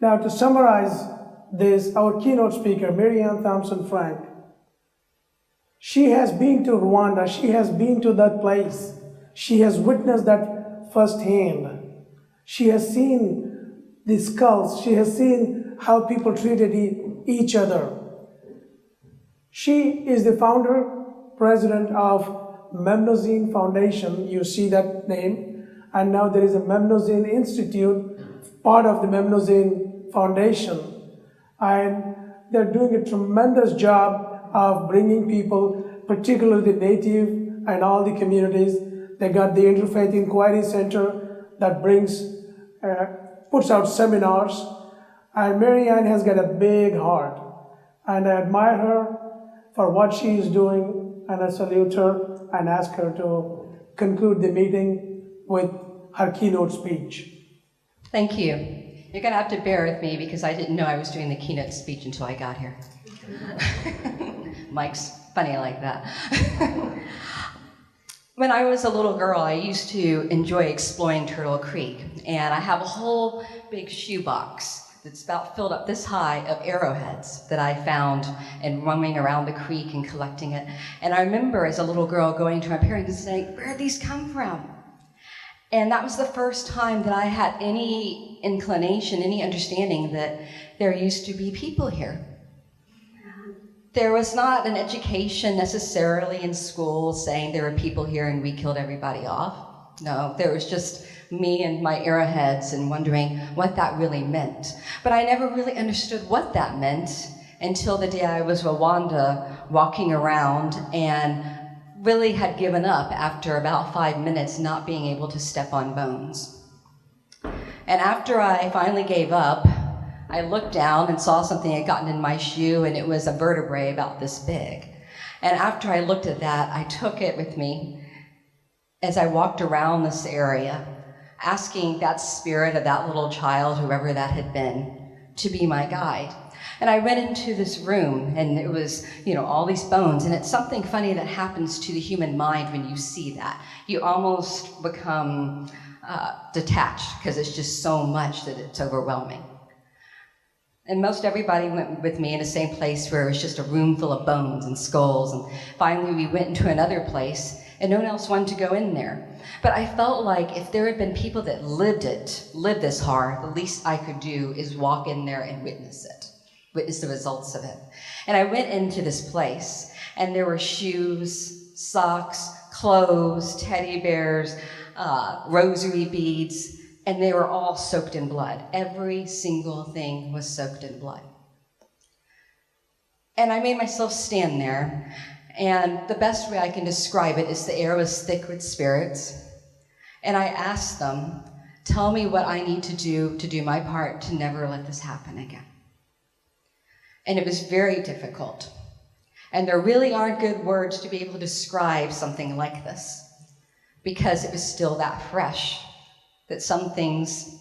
Now, to summarize this, our keynote speaker, Marianne Thompson-Frenk, she has been to Rwanda, she has been to that place, she has witnessed that firsthand. She has seen the skulls, she has seen how people treated each other. She is the founder, president of Memnozine Foundation, you see that name, and now there is a Memnozine Institute, part of the Memnozine Foundation, and they're doing a tremendous job of bringing people, particularly the native and all the communities. They got the Interfaith Inquiry Center that puts out seminars, and Marianne has got a big heart, and I admire her for what she is doing, and I salute her and ask her to conclude the meeting with her keynote speech. Thank you. You're going to have to bear with me because I didn't know I was doing the keynote speech until I got here. Mike's funny like that. When I was a little girl, I used to enjoy exploring Turtle Creek, and I have a whole big shoebox that's about filled up this high of arrowheads that I found and roaming around the creek and collecting it. And I remember as a little girl going to my parents and saying, "Where did these come from?" And that was the first time that I had any inclination, any understanding that there used to be people here. There was not an education necessarily in school saying there were people here and we killed everybody off. No, there was just me and my arrowheads and wondering what that really meant. But I never really understood what that meant until the day I was in Rwanda walking around and really had given up after about 5 minutes not being able to step on bones. And after I finally gave up, I looked down and saw something had gotten in my shoe, and it was a vertebrae about this big. And after I looked at that, I took it with me as I walked around this area, asking that spirit of that little child, whoever that had been, to be my guide. And I went into this room, and it was, all these bones, and it's something funny that happens to the human mind when you see that. You almost become detached, because it's just so much that it's overwhelming. And most everybody went with me in the same place where it was just a room full of bones and skulls, and finally we went into another place, and no one else wanted to go in there. But I felt like if there had been people that lived this hard, the least I could do is walk in there and witness the results of it. And I went into this place, and there were shoes, socks, clothes, teddy bears, rosary beads, and they were all soaked in blood. Every single thing was soaked in blood. And I made myself stand there, and the best way I can describe it is the air was thick with spirits, and I asked them, tell me what I need to do my part to never let this happen again. And it was very difficult. And there really aren't good words to be able to describe something like this, because it was still that fresh, that some things,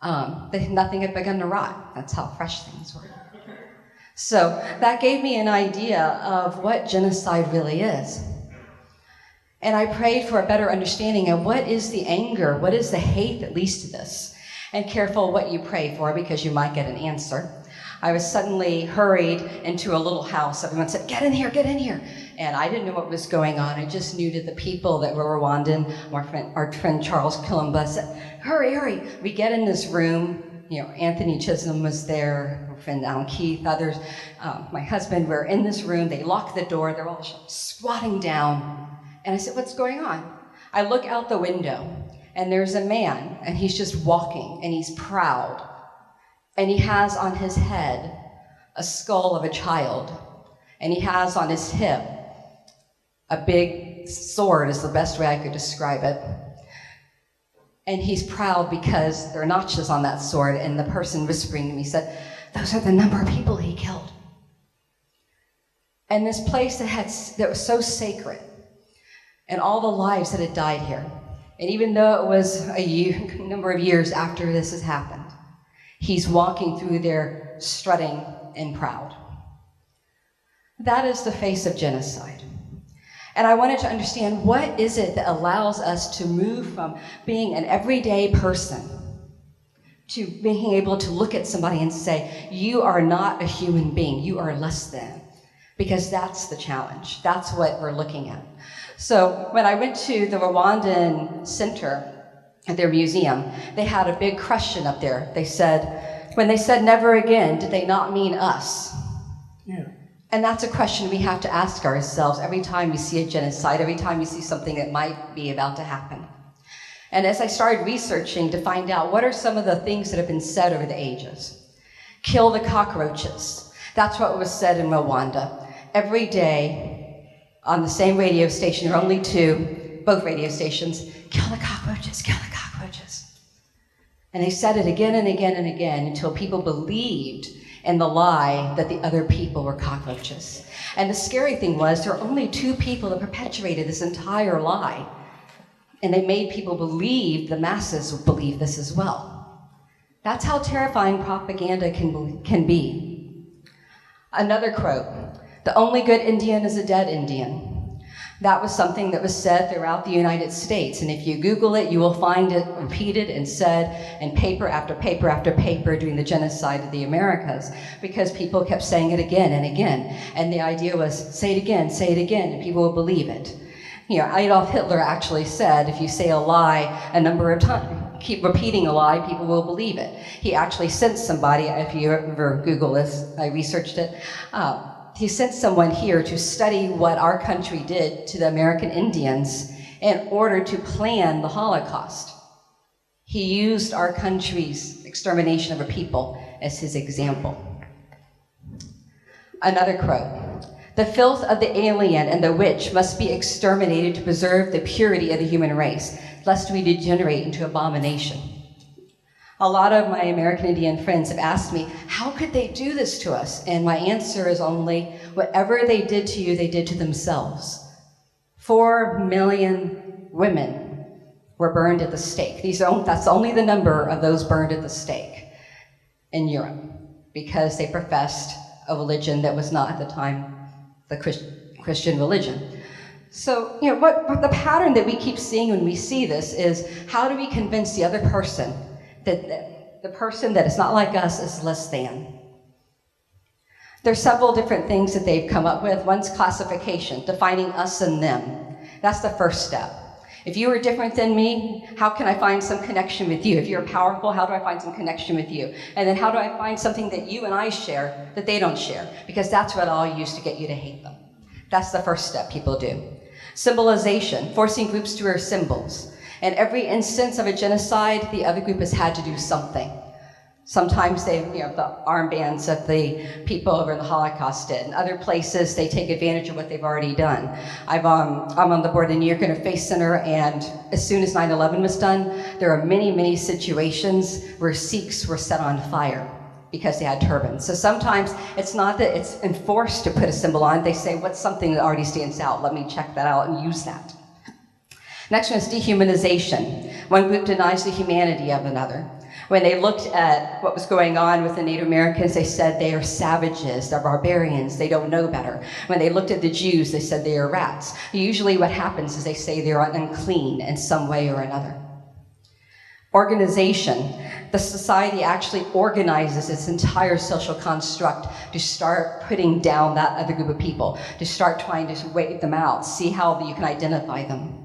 nothing had begun to rot. That's how fresh things were. So that gave me an idea of what genocide really is. And I prayed for a better understanding of what is the anger, what is the hate that leads to this. And careful what you pray for, because you might get an answer. I was suddenly hurried into a little house. Everyone said, get in here, get in here. And I didn't know what was going on. I just knew that the people that were Rwandan, our friend Charles Kilumba said, hurry, hurry. We get in this room. Anthony Chisholm was there, our friend Alan Keith, others, my husband were in this room. They locked the door. They're all squatting down. And I said, what's going on? I look out the window, and there's a man, and he's just walking, and he's proud. And he has on his head a skull of a child, and he has on his hip a big sword, is the best way I could describe it. And he's proud because there are notches on that sword, and the person whispering to me said, those are the number of people he killed. And this place that was so sacred, and all the lives that had died here, and even though it was a number of years after this has happened, he's walking through there strutting and proud. That is the face of genocide. And I wanted to understand, what is it that allows us to move from being an everyday person to being able to look at somebody and say, you are not a human being, you are less than. Because that's the challenge. That's what we're looking at. So when I went to the Rwandan Center at their museum, they had a big question up there. They said, when they said never again, did they not mean us? Yeah. And that's a question we have to ask ourselves every time we see a genocide, every time we see something that might be about to happen. And as I started researching to find out what are some of the things that have been said over the ages. Kill the cockroaches. That's what was said in Rwanda. Every day on the same radio station, there are only two, both radio stations, kill the cockroaches, kill the cockroaches. And they said it again and again and again until people believed in the lie that the other people were cockroaches. And the scary thing was there were only two people that perpetuated this entire lie. And they made people believe, the masses believe this as well. That's how terrifying propaganda can be. Another quote, the only good Indian is a dead Indian. That was something that was said throughout the United States. And if you Google it, you will find it repeated and said in paper after paper after paper during the genocide of the Americas, because people kept saying it again and again. And the idea was, say it again, and people will believe it. You know, Adolf Hitler actually said, if you say a lie a number of times, keep repeating a lie, people will believe it. He actually sent somebody, if you ever Google this, I researched it, he sent someone here to study what our country did to the American Indians in order to plan the Holocaust. He used our country's extermination of a people as his example. Another quote, the filth of the alien and the witch must be exterminated to preserve the purity of the human race, lest we degenerate into abomination. A lot of my American Indian friends have asked me, how could they do this to us? And my answer is only, whatever they did to you, they did to themselves. 4 million women were burned at the stake. That's only the number of those burned at the stake in Europe, because they professed a religion that was not at the time the Christian religion. So, you know, what the pattern that we keep seeing when we see this is, how do we convince the other person that the person that is not like us is less than? There's several different things that they've come up with. One's classification, defining us and them. That's the first step. If you are different than me, how can I find some connection with you? If you're powerful, how do I find some connection with you? And then how do I find something that you and I share that they don't share? Because that's what I'll use to get you to hate them. That's the first step people do. Symbolization, forcing groups to wear symbols. In every instance of a genocide, the other group has had to do something. Sometimes they, you know, the armbands that the people over in the Holocaust did. In other places, they take advantage of what they've already done. I'm on the board of the New York Interfaith Center, and as soon as 9/11 was done, there are many, many situations where Sikhs were set on fire because they had turbans. So sometimes it's not that it's enforced to put a symbol on. They say, what's something that already stands out? Let me check that out and use that. Next one is dehumanization. One group denies the humanity of another. When they looked at what was going on with the Native Americans, they said they are savages, they're barbarians, they don't know better. When they looked at the Jews, they said they are rats. Usually what happens is they say they're unclean in some way or another. Organization. The society actually organizes its entire social construct to start putting down that other group of people, to start trying to weigh them out, see how you can identify them.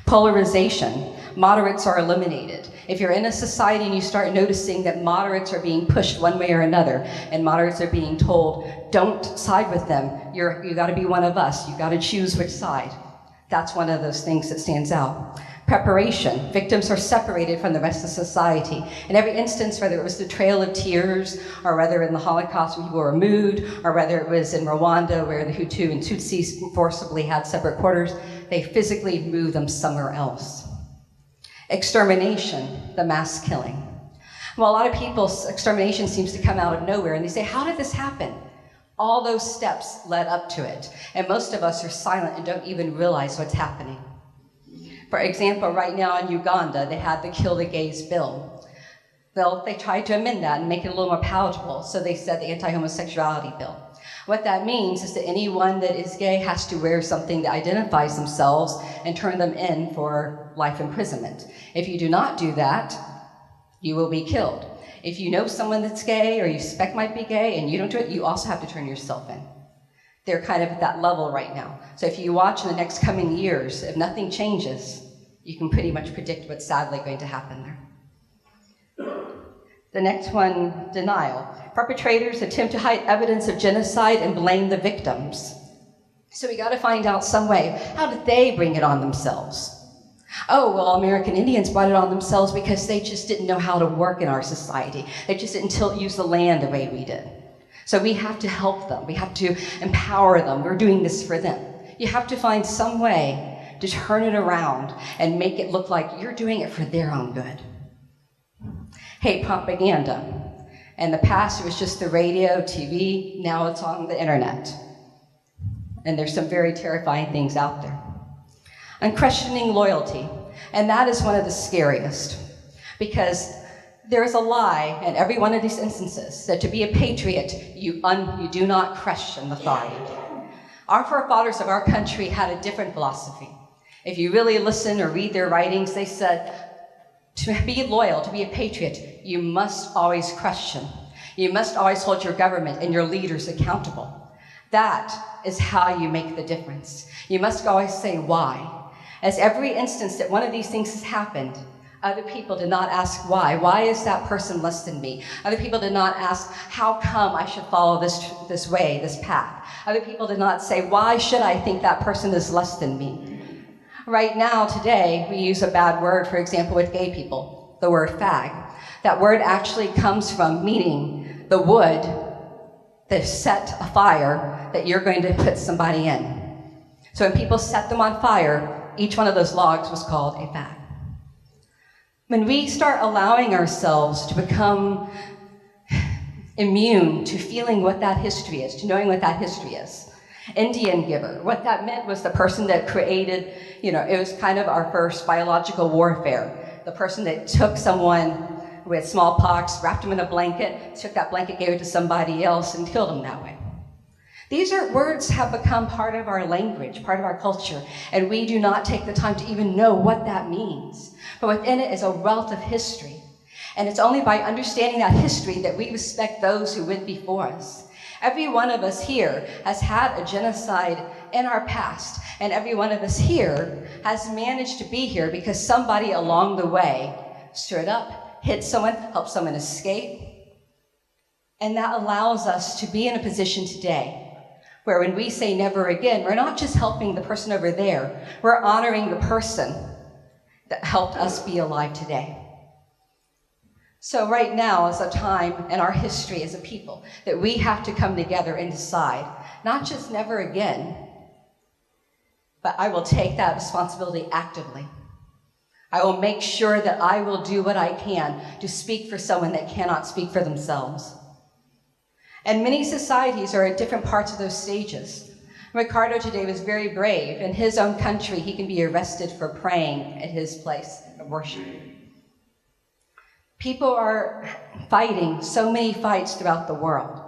Polarization. Moderates are eliminated. If you're in a society and you start noticing that moderates are being pushed one way or another, and moderates are being told, don't side with them, you gotta be one of us, you gotta choose which side. That's one of those things that stands out. Preparation. Victims are separated from the rest of society. In every instance, whether it was the Trail of Tears, or whether in the Holocaust when people were moved, or whether it was in Rwanda where the Hutu and Tutsis forcibly had separate quarters, they physically moved them somewhere else. Extermination, the mass killing. Well, a lot of people's extermination seems to come out of nowhere, and they say, how did this happen? All those steps led up to it, and most of us are silent and don't even realize what's happening. For example, right now in Uganda, they had the Kill the Gays bill. They tried to amend that and make it a little more palatable, so they said the anti-homosexuality bill. What that means is that anyone that is gay has to wear something that identifies themselves and turn them in for life imprisonment. If you do not do that, you will be killed. If you know someone that's gay or you suspect might be gay and you don't do it, you also have to turn yourself in. They're kind of at that level right now. So if you watch in the next coming years, if nothing changes, you can pretty much predict what's sadly going to happen there. The next one, denial. Perpetrators attempt to hide evidence of genocide and blame the victims. So we got to find out some way. How did they bring it on themselves? Oh, well, American Indians brought it on themselves because they just didn't know how to work in our society. They just didn't use the land the way we did. So we have to help them. We have to empower them. We're doing this for them. You have to find some way to turn it around and make it look like you're doing it for their own good. Hate propaganda. In the past, it was just the radio, TV. Now it's on the internet. And there's some very terrifying things out there. Unquestioning loyalty. And that is one of the scariest, because there is a lie in every one of these instances that to be a patriot, you do not question authority. Our forefathers of our country had a different philosophy. If you really listen or read their writings, they said, to be loyal, to be a patriot, you must always question. You must always hold your government and your leaders accountable. That is how you make the difference. You must always say why. As every instance that one of these things has happened, other people did not ask why. Why is that person less than me? Other people did not ask, how come I should follow this way, this path? Other people did not say, why should I think that person is less than me? Right now, today, we use a bad word, for example, with gay people, the word fag. That word actually comes from meaning the wood that set a fire that you're going to put somebody in. So when people set them on fire, each one of those logs was called a fag. When we start allowing ourselves to become immune to feeling what that history is, to knowing what that history is. Indian giver, what that meant was the person that created, it was kind of our first biological warfare. The person that took someone with smallpox, wrapped him in a blanket, took that blanket, gave it to somebody else, and killed him that way. These words have become part of our language, part of our culture, and we do not take the time to even know what that means. But within it is a wealth of history. And it's only by understanding that history that we respect those who went before us. Every one of us here has had a genocide in our past, and every one of us here has managed to be here because somebody along the way stood up, hit someone, helped someone escape. And that allows us to be in a position today where when we say never again, we're not just helping the person over there, we're honoring the person that helped us be alive today. So right now is a time in our history as a people that we have to come together and decide, not just never again, but I will take that responsibility actively. I will make sure that I will do what I can to speak for someone that cannot speak for themselves. And many societies are at different parts of those stages. Ricardo today was very brave. In his own country, he can be arrested for praying at his place of worship. People are fighting so many fights throughout the world.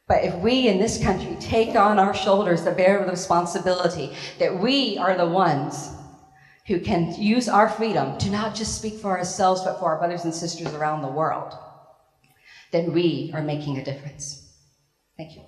But if we in this country take on our shoulders the bear of the responsibility that we are the ones who can use our freedom to not just speak for ourselves, but for our brothers and sisters around the world, then we are making a difference. Thank you.